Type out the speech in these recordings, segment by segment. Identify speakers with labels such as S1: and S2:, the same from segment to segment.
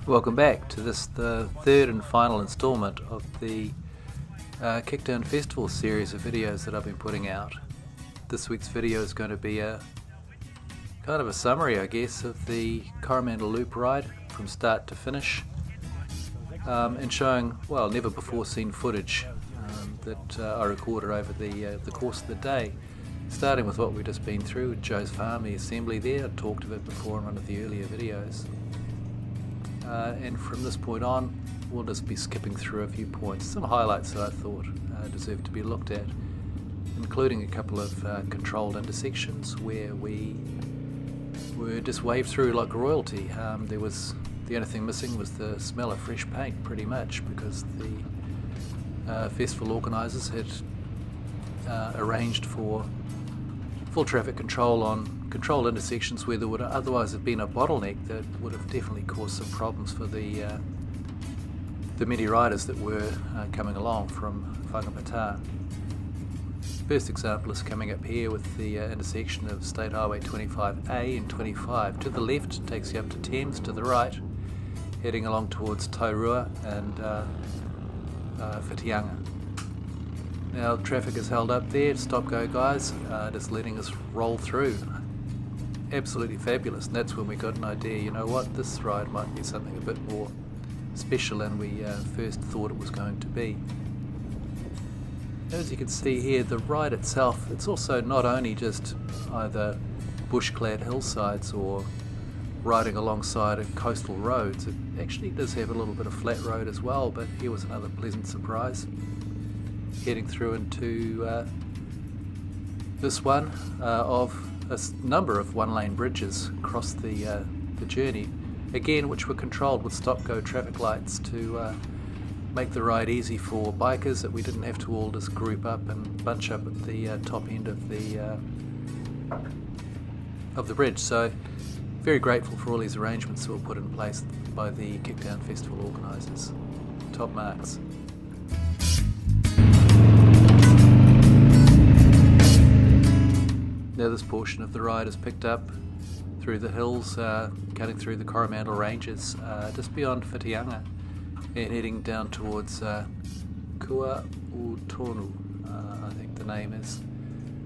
S1: Welcome back to the third and final installment of the Kickdown Festival series of videos that I've been putting out. This week's video is going to be a kind of a summary, I guess, of the Coromandel Loop ride from start to finish, and showing, well, never before seen footage that I recorded over the course of the day, starting with what we've just been through with Joe's Farm, the assembly there. I talked of it before in one of the earlier videos. And from this point on, we'll just be skipping through a few points, some highlights that I thought deserved to be looked at, including a couple of controlled intersections where we were just waved through like royalty. The only thing missing was the smell of fresh paint, pretty much, because the festival organisers had arranged for full traffic control on controlled intersections where there would otherwise have been a bottleneck that would have definitely caused some problems for the many riders that were coming along from Whakapata. First example is coming up here with the intersection of State Highway 25A and 25. To the left takes you up to Thames, to the right heading along towards Taurua and Whitianga. Now traffic is held up there, stop go guys, just letting us roll through. Absolutely fabulous, and that's when we got an idea, you know what, this ride might be something a bit more special than we first thought it was going to be. As you can see here, the ride itself, it's also not only just either bush-clad hillsides or riding alongside of coastal roads. It actually does have a little bit of flat road as well, but here was another pleasant surprise. Heading through into this one of a number of one-lane bridges across the journey, again which were controlled with stop-go traffic lights to make the ride easy for bikers, that we didn't have to all just group up and bunch up at the top end of the bridge. So very grateful for all these arrangements that were put in place by the Kickdown Festival organisers. Top marks. Now this portion of the ride is picked up through the hills, cutting through the Coromandel Ranges, just beyond Whitianga, and heading down towards Kua Utonu, I think the name is.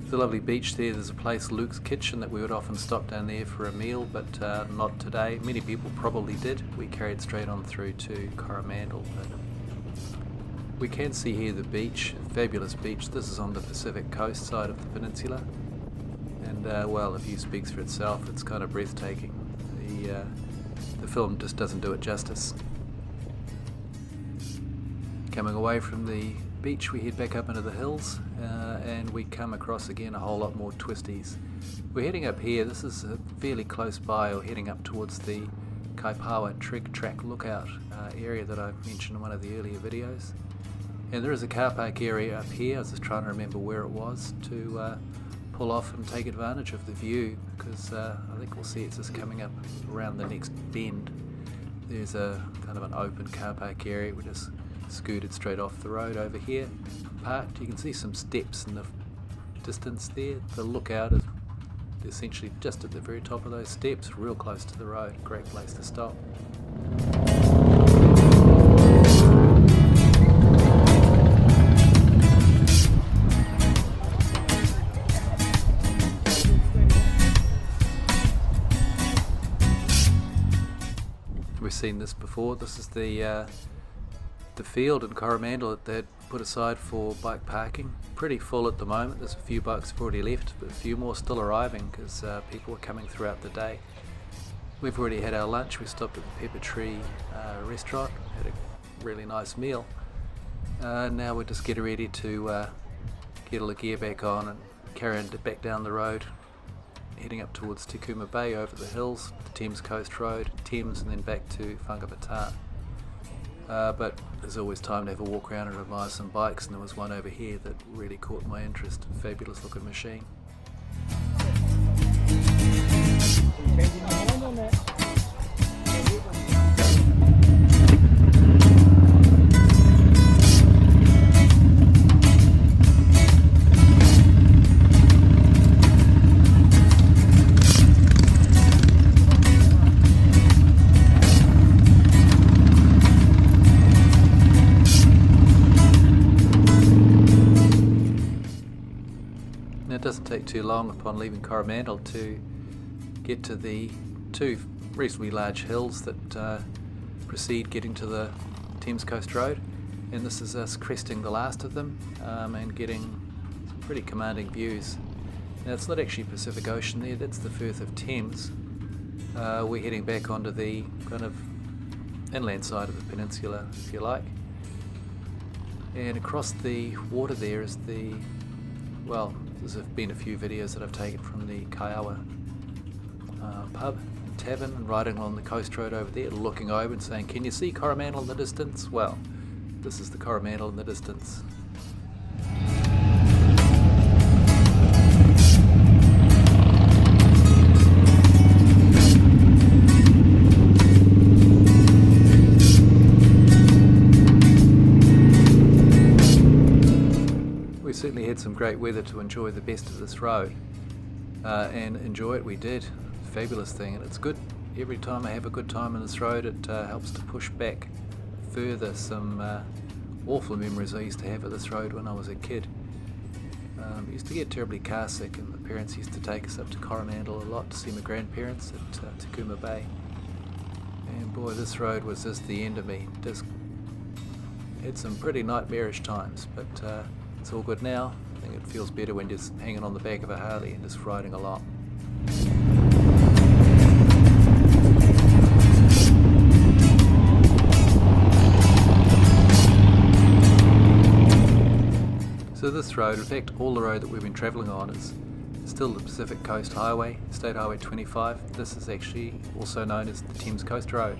S1: There's a lovely beach there. There's a place, Luke's Kitchen, that we would often stop down there for a meal, but not today. Many people probably did. We carried straight on through to Coromandel. But we can see here the beach, fabulous beach. This is on the Pacific coast side of the peninsula. And well, the view speaks for itself. It's kind of breathtaking. The film just doesn't do it justice. Coming away from the beach, we head back up into the hills, and we come across again a whole lot more twisties. We're heading up here. This is fairly close by, or heading up towards the Kaipawa Trek Track Lookout area that I mentioned in one of the earlier videos. And there is a car park area up here. I was just trying to remember where it was to pull off and take advantage of the view, because I think we'll see it's just coming up around the next bend. There's a kind of an open car park area. We just scooted straight off the road over here, parked. You can see some steps in the distance there. The lookout is essentially just at the very top of those steps, real close to the road. Great place to stop. We've seen this before. This is the field in Coromandel that they'd put aside for bike parking. Pretty full at the moment. There's a few bikes have already left, but a few more still arriving because people are coming throughout the day. We've already had our lunch. We stopped at the Pepper Tree restaurant, had a really nice meal. Now we're just getting ready to get all the gear back on and carry on back down the road, heading up towards Tekuma Bay over the hills, the Thames Coast Road, Thames, and then back to Whakapata. But there's always time to have a walk around and admire some bikes, and there was one over here that really caught my interest. Fabulous looking machine. doesn't take too long upon leaving Coromandel to get to the two reasonably large hills that precede getting to the Thames Coast Road, and this is us cresting the last of them and getting some pretty commanding views. Now it's not actually Pacific Ocean there, that's the Firth of Thames. We're heading back onto the kind of inland side of the peninsula, if you like. And across the water there is the, well, there's been a few videos that I've taken from the Kaiawa pub and tavern, and riding along the coast road over there, looking over and saying, can you see Coromandel in the distance? Well, this is the Coromandel in the distance. We certainly had some great weather to enjoy the best of this road, and enjoy it we did. Fabulous thing, and it's good. Every time I have a good time on this road, it helps to push back further some awful memories I used to have of this road when I was a kid. I used to get terribly car sick, and my parents used to take us up to Coromandel a lot to see my grandparents at Takuma Bay. And boy, this road was just the end of me. Just had some pretty nightmarish times, but it's all good now. I think it feels better when just hanging on the back of a Harley and just riding along. So this road, in fact all the road that we've been travelling on, is still the Pacific Coast Highway, State Highway 25. This is actually also known as the Thames Coast Road.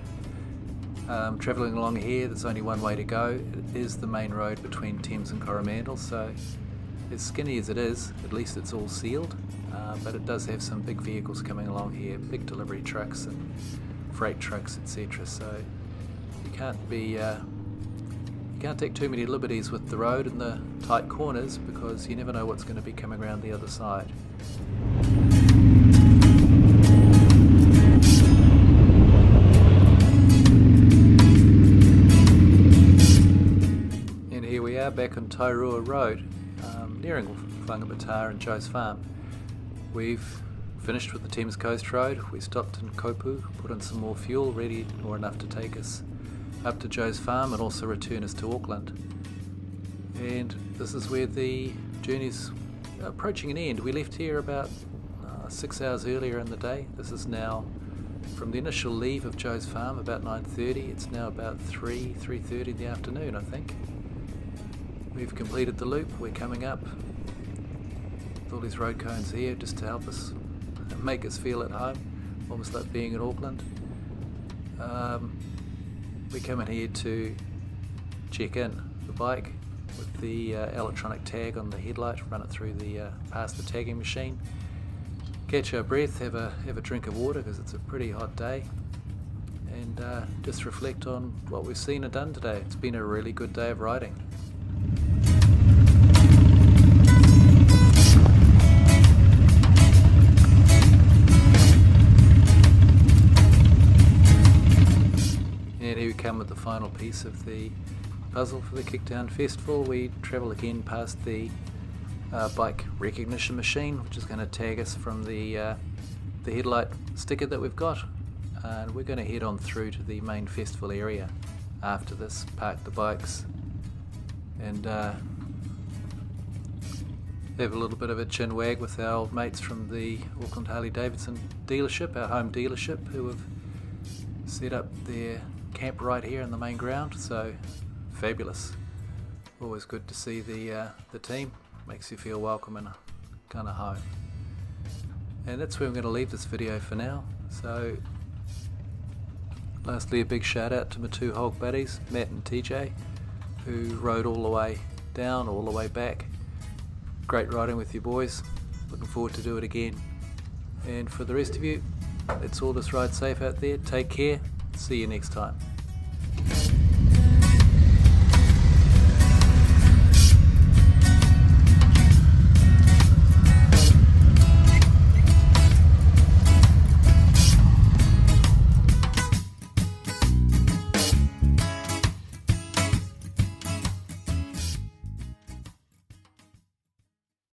S1: Travelling along here, there's only one way to go. It is the main road between Thames and Coromandel, so as skinny as it is, at least it's all sealed, but it does have some big vehicles coming along here, big delivery trucks and freight trucks, etc. So you can't take too many liberties with the road and the tight corners, because you never know what's going to be coming around the other side. And here we are back on Tairua Road, nearing Whangamata and Joe's Farm. We've finished with the Thames Coast Road. We stopped in Kopu, put in some more fuel, ready or enough to take us up to Joe's Farm and also return us to Auckland. And this is where the journey's approaching an end. We left here about 6 hours earlier in the day. This is now, from the initial leave of Joe's Farm about 9:30, it's now about 3:30 in the afternoon, I think. We've completed the loop. We're coming up with all these road cones here just to help us make us feel at home, almost like being in Auckland. We come in here to check in the bike with the electronic tag on the headlight, run it through the past the tagging machine, catch our breath, have a drink of water because it's a pretty hot day, and just reflect on what we've seen and done today. It's been a really good day of riding. And here we come with the final piece of the puzzle for the Kickdown Festival. We travel again past the bike recognition machine, which is going to tag us from the headlight sticker that we've got, and we're going to head on through to the main festival area after this, park the bikes and have a little bit of a chin wag with our old mates from the Auckland Harley-Davidson dealership, our home dealership, who have set up their camp right here in the main ground. So fabulous. Always good to see the team. Makes you feel welcome and kind of home. And that's where I'm going to leave this video for now. So lastly, a big shout out to my two hog buddies, Matt and TJ, who rode all the way down, all the way back. Great riding with you boys. Looking forward to do it again. And for the rest of you, let's all just ride safe out there. Take care. See you next time.